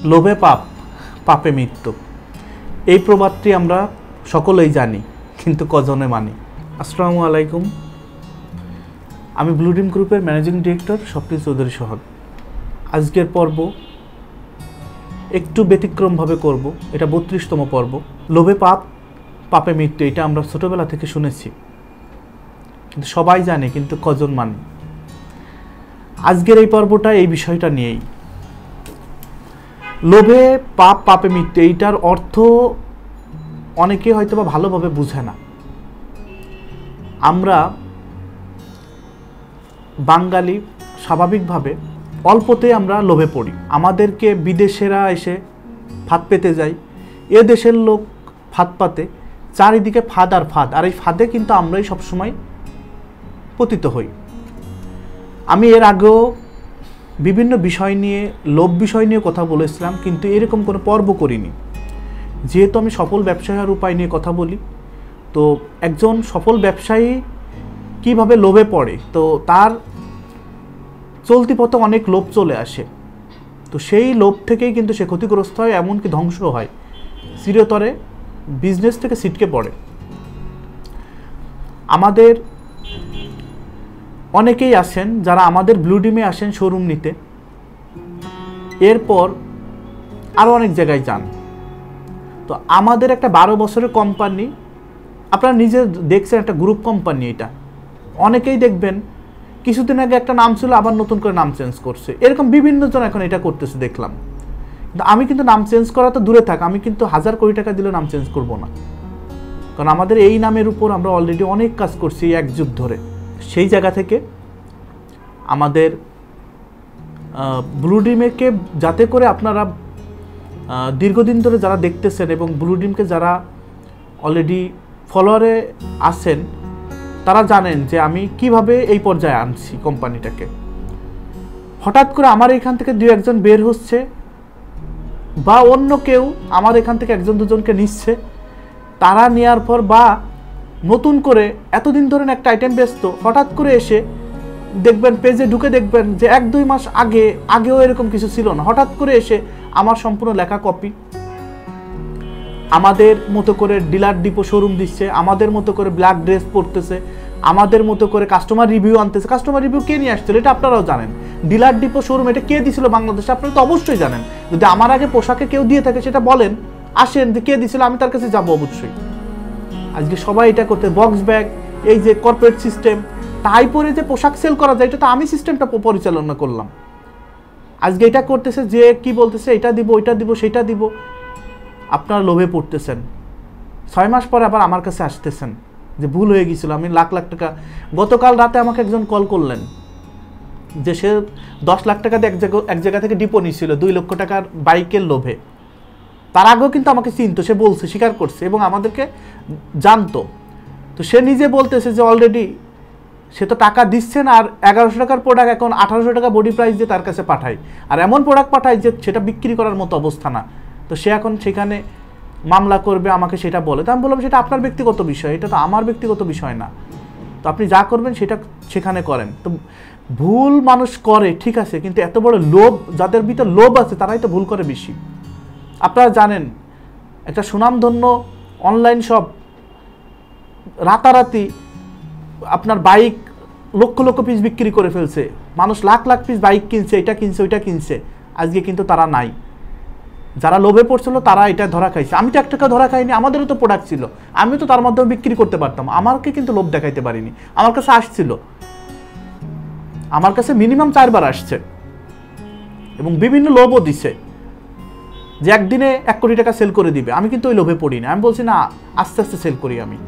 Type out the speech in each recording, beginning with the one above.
লোভে পাপ, পাপে মৃত্যু। এই প্রবাদটি আমরা সকলেই জানি, কিন্তু কজনে মানি। আসসালামু আলাইকুম, আমি ব্লু ড্রিম গ্রুপের ম্যানেজিং ডিরেক্টর স্বপ্নিল চৌধুরী সোহাগ। আজকের পর্ব একটু ব্যতিক্রমভাবে করব। এটা 32তম পর্ব। লোভে পাপ, পাপে মৃত্যু, এটা আমরা ছোটোবেলা থেকে শুনেছি, কিন্তু সবাই জানে, কিন্তু কজন মানি। আজকের এই পর্বটা এই বিষয়টা নিয়েই। লোভে পাপ, পাপে মৃত্যু, এইটার অর্থ অনেকে হয়তো বা ভালোভাবে বুঝে না। আমরা বাঙালি স্বাভাবিকভাবে অল্পতে আমরা লোভে পড়ি। আমাদেরকে বিদেশেরা এসে ফাঁদ পেতে যায়, এ দেশের লোক ফাঁদ পাতে, চারিদিকে ফাঁদ আর ফাঁদ, আর এই ফাঁদে কিন্তু আমরাই সবসময় পতিত হই। আমি এর আগেও বিভিন্ন বিষয় নিয়ে, লোভ বিষয় নিয়ে কথা বলেছিলাম, কিন্তু এরকম কোনো পর্ব করিনি। যেহেতু আমি সফল ব্যবসায়ী হওয়ার উপায় নিয়ে কথা বলি, তো একজন সফল ব্যবসায়ী কিভাবে লোভে পড়ে, তো তার চলতি পথে অনেক লোভ চলে আসে, তো সেই লোভ থেকেই কিন্তু সে ক্ষতিগ্রস্ত হয়, এমনকি ধ্বংস হয়, চিরতরে বিজনেস থেকে ছিটকে পড়ে। আমাদের অনেকেই আসেন যারা আমাদের ব্লু ড্রিমে আসেন শোরুম নিতে, এরপর আরও অনেক জায়গায় যান। তো আমাদের একটা 12 বছরের কোম্পানি, আপনারা নিজে দেখছেন, একটা গ্রুপ কোম্পানি। এটা অনেকেই দেখবেন কিছুদিন আগে একটা নাম ছিল, আবার নতুন করে নাম চেঞ্জ করছে, এরকম বিভিন্ন জন এখন এটা করতেছে দেখলাম। কিন্তু আমি কিন্তু নাম চেঞ্জ করা তো দূরে থাক, আমি কিন্তু 1000 কোটি টাকা দিলে নাম চেঞ্জ করব না, কারণ আমাদের এই নামের উপর আমরা অলরেডি অনেক কাজ করছি এক যুগ ধরে। সেই জায়গা থেকে আমাদের ব্লু ড্রিমকে যাতে করে আপনারা দীর্ঘদিন ধরে যারা দেখতেছেন এবং ব্লু ড্রিমকে যারা অলরেডি ফলোয়ারে আছেন, তারা জানেন যে আমি কিভাবে এই পর্যায়ে আনছি কোম্পানিটাকে। হঠাৎ করে আমার এখান থেকে 2-1 বের হচ্ছে, বা অন্য কেউ আমার এখান থেকে 1-2জনকে নিচ্ছে, তারা নেওয়ার পর বা নতুন করে এতদিন ধরে একটা আইটেম ব্যস্ত, হঠাৎ করে এসে দেখবেন পেজে ঢুকে দেখবেন যে 1-2 মাস আগেও এরকম কিছু ছিল না, হঠাৎ করে এসে আমার সম্পূর্ণ লেখা কপি, আমাদের মতো করে ডিলার ডিপো শোরুম দিচ্ছে, আমাদের মতো করে ব্ল্যাক ড্রেস পরতেছে, আমাদের মতো করে কাস্টমার রিভিউ আনতেছে। কাস্টমার রিভিউ কে নিয়ে আসছিল এটা আপনারাও জানেন। ডিলার ডিপো শোরুম এটা কে দিছিল বাংলাদেশে, আপনারা তো অবশ্যই জানেন। যদি আমার আগে পোশাকে কেউ দিয়ে থাকে সেটা বলেন, আসেন যে কে দিছিল, আমি তার কাছে যাবো অবশ্যই। আজকে সবাই এটা করতে, বক্স ব্যাগ, এই যে কর্পোরেট সিস্টেম, তাই পরে যে পোশাক সেল করা যায়, এটা তো আমি সিস্টেমটা পরিচালনা করলাম। আজকে এটা করতেছে যে কি বলতেছে, এটা দিব, ওইটা দিব, সেটা দিব, আপনারা লোভে পড়তেছেন। 6 মাস পরে আবার আমার কাছে আসতেছেন যে ভুল হয়ে গিয়েছিল, আমি লাখ লাখ টাকা। গতকাল রাতে আমাকে একজন কল করলেন যে সে 10 লাখ টাকা দিয়ে এক জায়গা থেকে ডিপো নিয়েছিল 2 লক্ষ টাকার বাইকের লোভে। তার আগেও কিন্তু আমাকে চিনতো, সে বলছে, স্বীকার করছে এবং আমাদেরকে জানতো। তো সে নিজে বলতেছে যে অলরেডি সে তো টাকা দিচ্ছে না, আর 1100 টাকার প্রোডাক্ট এখন 1800 টাকা বডি প্রাইস দিয়ে তার কাছে পাঠায়, আর এমন প্রোডাক্ট পাঠায় যে সেটা বিক্রি করার মতো অবস্থা না। তো সে এখন সেখানে মামলা করবে, আমাকে সেটা বলে। তো আমি বললাম সেটা আপনার ব্যক্তিগত বিষয়, এটা তো আমার ব্যক্তিগত বিষয় না। তো আপনি যা করবেন সেটা সেখানে করেন। তো ভুল মানুষ করে, ঠিক আছে, কিন্তু এত বড় লোভ, যাদের ভিতর লোভ আছে তারাই তো ভুল করে বেশি। আপনারা জানেন একটা সুনামধন্য অনলাইন শপ রাতারাতি আপনার বাইক লক্ষ লক্ষ পিস বিক্রি করে ফেলছে, মানুষ লাখ লাখ পিস বাইক কিনছে, এটা কিনছে, ওইটা কিনছে। আজকে কিন্তু তারা নাই। যারা লোভে পড়ছিল তারা এটা ধরা খাইছে। আমি তো 1 টাকা ধরা খাইনি, আমাদেরও তো প্রোডাক্ট ছিল, আমি তো তার মাধ্যমে বিক্রি করতে পারতাম। আমাকে কিন্তু লোভ দেখাইতে পারিনি। আমার কাছে আসছিল, আমার কাছে মিনিমাম 4 বার আসছে এবং বিভিন্ন লোভও দিছে যে একদিনে 1 কোটি টাকা সেল করে দিবে। আমি কিন্তু ওই লোভে পড়ি না, আমি বলছি না, আস্তে আস্তে সেল করি আমি।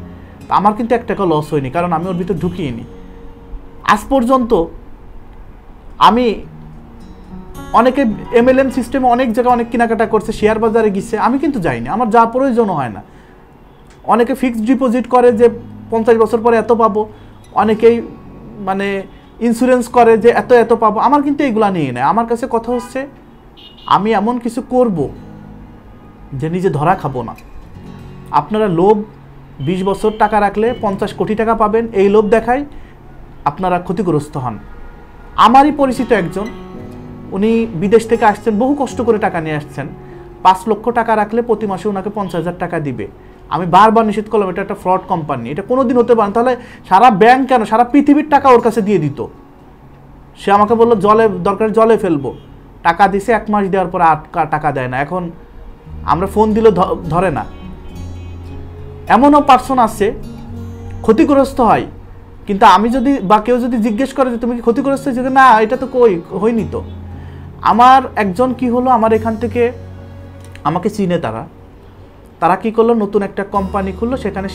আমার কিন্তু 1 টাকা লস হয়নি, কারণ আমি ওর ভিতর ঢুকিয়ে। আজ পর্যন্ত আমি অনেকে MLM সিস্টেমে অনেক জায়গায় অনেক কেনাকাটা করছে, শেয়ার বাজারে গিয়েছে, আমি কিন্তু যাইনি, আমার যা প্রয়োজন হয় না। অনেকে ফিক্সড ডিপোজিট করে যে 50 বছর পরে এত পাবো, অনেকেই মানে ইন্স্যুরেন্স করে যে এত এত পাবো, আমার কিন্তু এইগুলা নিয়ে নেয়। আমার কাছে কথা হচ্ছে আমি এমন কিছু করব যে নিজে ধরা খাবো না। আপনারা লোভ 20 বছর টাকা রাখলে 50 কোটি টাকা পাবেন, এই লোভ দেখায় আপনারা ক্ষতিগ্রস্ত হন। আমারই পরিচিত একজন, উনি বিদেশ থেকে আসছেন, বহু কষ্ট করে টাকা নিয়ে আসছেন। 5 লক্ষ টাকা রাখলে প্রতি মাসে ওনাকে 50,000 টাকা দিবে। আমি বারবার নিষেধ করলাম এটা একটা ফ্রড কোম্পানি, এটা কোনোদিন হতে পারে না। তাহলে সারা ব্যাংক কেন, সারা পৃথিবীর টাকা ওর কাছে দিয়ে দিত। সে আমাকে বললো জলে দরকার, জলে ফেলবো। টাকা দিছে, 1 মাস দেওয়ার পর টাকা দেয় না। এখন আমরা ফোন দিলে ধরে না। এমনও পার্সন আছে ক্ষতিগ্রস্ত হয়, কিন্তু আমি যদি বা কেউ যদি জিজ্ঞেস করে যে তুমি কি ক্ষতিগ্রস্ত হয়েছে, না এটা তো হয়নি তো। আমার একজন কি হলো, আমার এখান থেকে আমাকে চিনে তারা কি করলো, নতুন একটা কোম্পানি খুললো, সেখানে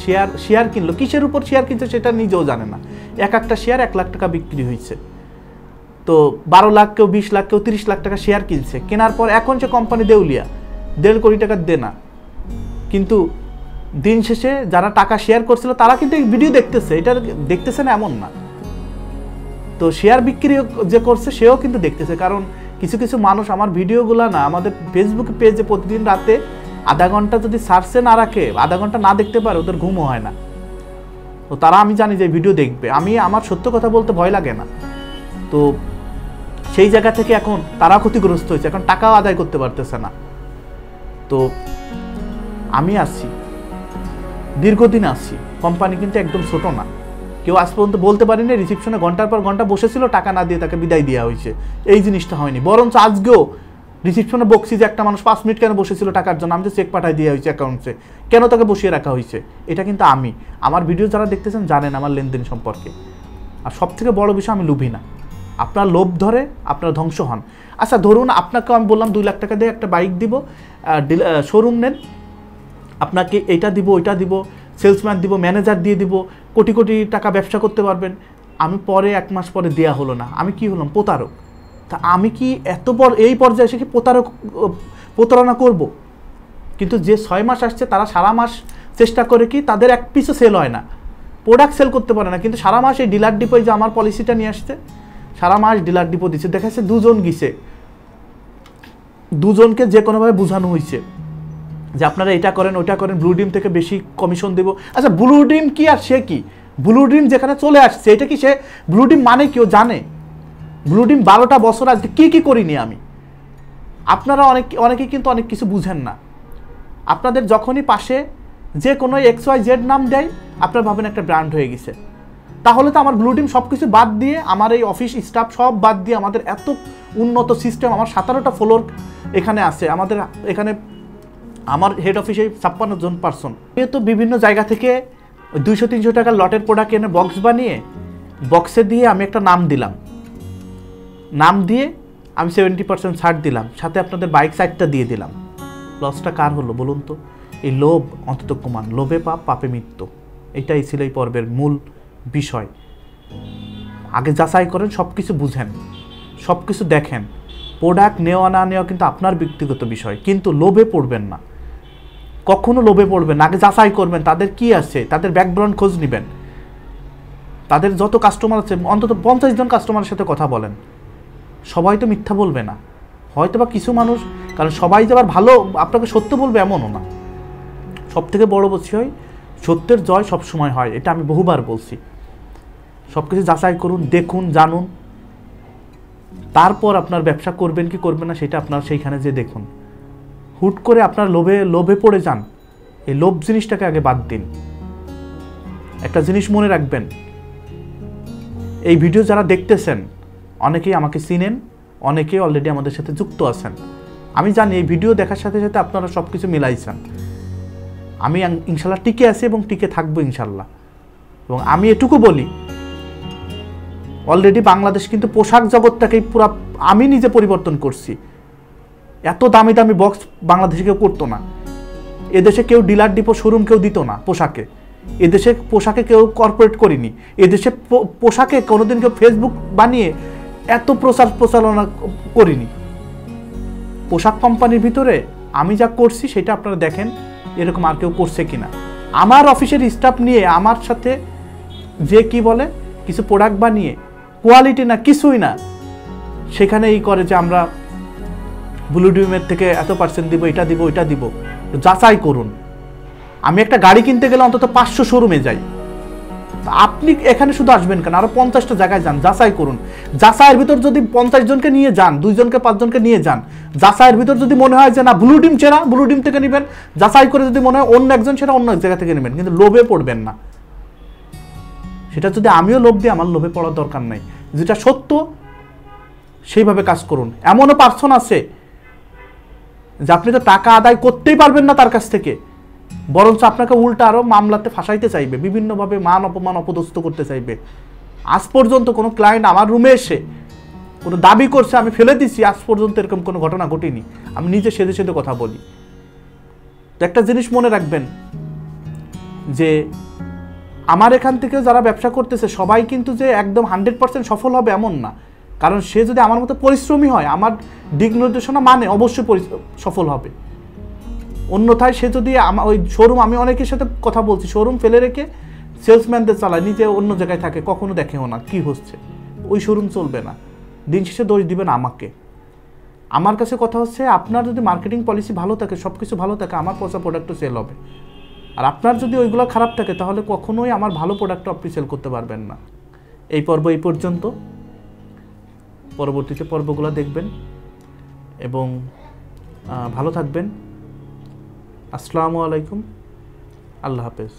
শেয়ার কিনলো। কিসের উপর শেয়ার কিনছে সেটা নিজেও জানে না। একটা শেয়ার 1 লাখ টাকা বিক্রি হয়েছে। তো 12 লাখ, কেউ 20 লাখ, কেউ 30 লাখ টাকা শেয়ার কিনছে। কেনার পর এখন সে কোম্পানি দেউলিয়া, 1.5 কোটি টাকা দেনা। কিন্তু দিন শেষে যারা টাকা শেয়ার করছিল তারা কিন্তু এই ভিডিও দেখতেছে, এটা দেখতেছে না এমন না। তো শেয়ার বিক্রি যে করছে সেও কিন্তু দেখতেছে, কারণ কিছু কিছু মানুষ আমার ভিডিওগুলো না আমাদের ফেসবুক পেজে প্রতিদিন রাতে আধা ঘন্টা যদি সার্চে না রাখে, আধা ঘন্টা না দেখতে পারে, ওদের ঘুমও হয় না। তো তারা, আমি জানি যে ভিডিও দেখবে, আমার সত্য কথা বলতে ভয় লাগে না। তো সেই জায়গা থেকে এখন তারা ক্ষতিগ্রস্ত হয়েছে, এখন টাকাও আদায় করতে পারতেছে না। তো আমি আসছি, দীর্ঘদিন আসছি, কোম্পানি কিন্তু একদম ছোট না। কেউ আজ পর্যন্ত বলতে পারিনি রিসিপশনে ঘন্টার পর ঘন্টা বসেছিল, টাকা না দিয়ে তাকে বিদায় দেওয়া হয়েছে, এই জিনিসটা হয়নি। বরঞ্চ আজকেও রিসিপশনে বকছি যে একটা মানুষ 5 মিনিট কেন বসেছিল টাকার জন্য, আমি যে চেক পাঠাই দেওয়া হয়েছে অ্যাকাউন্টে, কেন তাকে বসিয়ে রাখা হয়েছে। এটা কিন্তু আমার ভিডিও যারা দেখতেছেন জানেন আমার লেনদেন সম্পর্কে। আর সব থেকে বড় বিষয়, আমি লোভী না। আপনার লোভ ধরে আপনার ধ্বংস হন। আচ্ছা ধরুন আপনাকে আমি বললাম 2 লাখ টাকা দিয়ে একটা বাইক দিব, শোরুম নেন, আপনাকে এটা দিব, ওইটা দিব, সেলসম্যান দিব, ম্যানেজার দিয়ে দিব, কোটি কোটি টাকা ব্যবসা করতে পারবেন। আমি পরে 1 মাস পরে দেয়া হলো না, আমি কি হলাম? প্রতারক। তা আমি কি এই পর্যায়ে এসে কি প্রতারণা করব? কিন্তু যে 6 মাস আসছে তারা সারা মাস চেষ্টা করে কি তাদের 1 পিসও সেল হয় না, প্রোডাক্ট সেল করতে পারে না, কিন্তু সারা মাস এই ডিলার ডিপোয় যে আমার পলিসিটা নিয়ে আসছে, সারা মাস ডিলার ডিপো দিচ্ছে। দেখা যাচ্ছে 2 জন গিয়েছে, 2 জনকে যে কোনোভাবে বোঝানো হয়েছে যে আপনারা এটা করেন, ওটা করেন, ব্লু ডিম থেকে বেশি কমিশন দেব। আচ্ছা ব্লু ডিম কি আর সে কি? ব্লু ডিম যেখানে চলে আসছে, এটা কি সে ব্লু ডিম মানে কেউ জানে? ব্লু ডিম 12টা বছর আজকে কি করিনি আমি। আপনারা অনেকেই কিন্তু অনেক কিছু বুঝেন না। আপনাদের যখনই পাশে যে কোনো XYZ নাম দেয়, আপনারা ভাবেন একটা ব্র্যান্ড হয়ে গেছে। তাহলে তো আমার ব্লু ডিম সব কিছু বাদ দিয়ে, আমার এই অফিস স্টাফ সব বাদ দিয়ে, আমাদের এত উন্নত সিস্টেম, আমার 17টা ফ্লোর এখানে আছে, আমাদের এখানে আমার হেড অফিসে 56 জন পার্সন। তো বিভিন্ন জায়গা থেকে 200-300 টাকার লটের প্রোডাক্ট এনে বক্স বানিয়ে, বক্সে দিয়ে আমি একটা নাম দিলাম, নাম দিয়ে আমি 70% ছাড় দিলাম, সাথে আপনাদের বাইক সাইডটা দিয়ে দিলাম। লসটা কার হলো বলুন তো? এই লোভ অন্তত কমান, লোভে পাপ, পাপে মৃত্যু। এটাই ছিল এই পর্বের মূল বিষয়। আগে যাচাই করেন, সব কিছু বুঝেন, সব কিছু দেখেন। প্রোডাক্ট নেওয়া না নেওয়া কিন্তু আপনার ব্যক্তিগত বিষয়, কিন্তু লোভে পড়বেন না, কখনো লোভে পড়বেন না। আগে যাচাই করবেন তাদের কি আছে, তাদের ব্যাকগ্রাউন্ড খোঁজ নেবেন, তাদের যত কাস্টমার আছে অন্তত 50 জন কাস্টমারের সাথে কথা বলেন। সবাই তো মিথ্যা বলবে না, হয়তো বা কিছু মানুষ, কারণ সবাই যে আবার ভালো আপনাকে সত্য বলবে এমনও না। সব থেকে বড় বিষয়, সত্যের জয় সবসময় হয়, এটা আমি বহুবার বলছি। সব কিছু যাচাই করুন, দেখুন, জানুন, তারপর আপনার ব্যবসা করবেন কি করবেন না সেটা আপনার সেইখানে যে দেখুন। হুট করে আপনার লোভে পড়ে যান, এই লোভ জিনিসটাকে আগে বাদ দিন। একটা জিনিস মনে রাখবেন, এই ভিডিও যারা দেখতেছেন অনেকেই আমাকে চিনেন, অনেকেই অলরেডি আমাদের সাথে যুক্ত আছেন। আমি জানি এই ভিডিও দেখার সাথে সাথে আপনারা সব কিছু মিলাইছেন। আমি ইনশাল্লাহ টিকে আছি এবং টিকে থাকবো ইনশাল্লাহ। এবং আমি এটুকু বলি, অলরেডি বাংলাদেশ কিন্তু পোশাক জগৎটাকেই পুরো আমি নিজে পরিবর্তন করছি। এত দামি দামি বক্স বাংলাদেশে কেউ করতো না, এদেশে কেউ ডিলার ডিপো শোরুম কেউ দিত না পোশাকে, এদেশে পোশাকে কেউ কর্পোরেট করিনি, এদেশে পোশাকে কোনোদিন কেউ ফেসবুক বানিয়ে এত প্রচারণা করিনি। পোশাক কোম্পানির ভিতরে আমি যা করছি সেটা আপনারা দেখেন, এরকম আর কেউ করছে কিনা। আমার অফিসের স্টাফ নিয়ে আমার সাথে যে কি বলে, কিছু প্রোডাক্ট বানিয়ে কোয়ালিটি না কিছুই না, সেখানে এই করে যে আমরা ব্লু ডিমের থেকে এত % দিব, এটা দিব, ওইটা দিব। যাচাই করুন। আমি একটা গাড়ি কিনতে গেলে অন্তত 500 শোরুমে যাই, আপনি এখানে শুধু আসবেন কেন, আরো 50টা জায়গায় যান, যাচাই করুন। যাচাইয়ের ভিতর যদি 50 জনকে নিয়ে যান, 2 জনকে 5 জনকে নিয়ে যান, যাচাইয়ের ভিতর যদি মনে হয় যে না ব্লু টিম সেরা, ব্লু টিম থেকে নেবেন। যাচাই করে যদি মনে হয় অন্য একজন সেরা, অন্য এক জায়গা থেকে নেবেন, কিন্তু লোভে পড়বেন না। সেটা যদি আমিও লোভ দিই, আমার লোভে পড়ার দরকার নাই। যেটা সত্য সেইভাবে কাজ করুন। এমনও পার্সন আছে যে আপনি তো টাকা আদায় করতেই পারবেন না তার কাছ থেকে, বরঞ্চ আপনাকে উল্টা আরো মামলাতে ফাঁসাইতে চাইবে, বিভিন্নভাবে মান অপমান অপদস্থ করতে চাইবে। আজ পর্যন্ত কোনো ক্লায়েন্ট আমার রুমে এসে কোনো দাবি করছে আমি ফেলে দিছি, আজ পর্যন্ত এরকম কোনো ঘটনা ঘটেনি। আমি নিজে সেদে সেদে কথা বলি। তো একটা জিনিস মনে রাখবেন যে আমার এখান থেকে যারা ব্যবসা করতেছে সবাই কিন্তু যে একদম 100% সফল হবে এমন না। কারণ সে যদি আমার মতো পরিশ্রমী হয়, আমার দিক নির্দেশনা মানে, অবশ্যই সফল হবে। অন্যথায় সে যদি ওই শোরুম, আমি অনেকের সাথে কথা বলছি, শোরুম ফেলে রেখে সেলসম্যানদের চালায়, নিজে অন্য জায়গায় থাকে, কখনো দেখেও না কি হচ্ছে, ওই শোরুম চলবে না। দিন শেষে দোষ দিবেন আমাকে। আমার কাছে কথা হচ্ছে, আপনার যদি মার্কেটিং পলিসি ভালো থাকে, সব কিছু ভালো থাকে, আমার পচা প্রোডাক্টও সেল হবে। আর আপনার যদি ওইগুলো খারাপ থাকে, তাহলে কখনোই আমার ভালো প্রোডাক্টও আপনি সেল করতে পারবেন না। এই পর্ব এই পর্যন্ত, পরবর্তীতে পর্বগুলো দেখবেন এবং ভালো থাকবেন। আসসালামু আলাইকুম, আল্লাহ হাফেজ।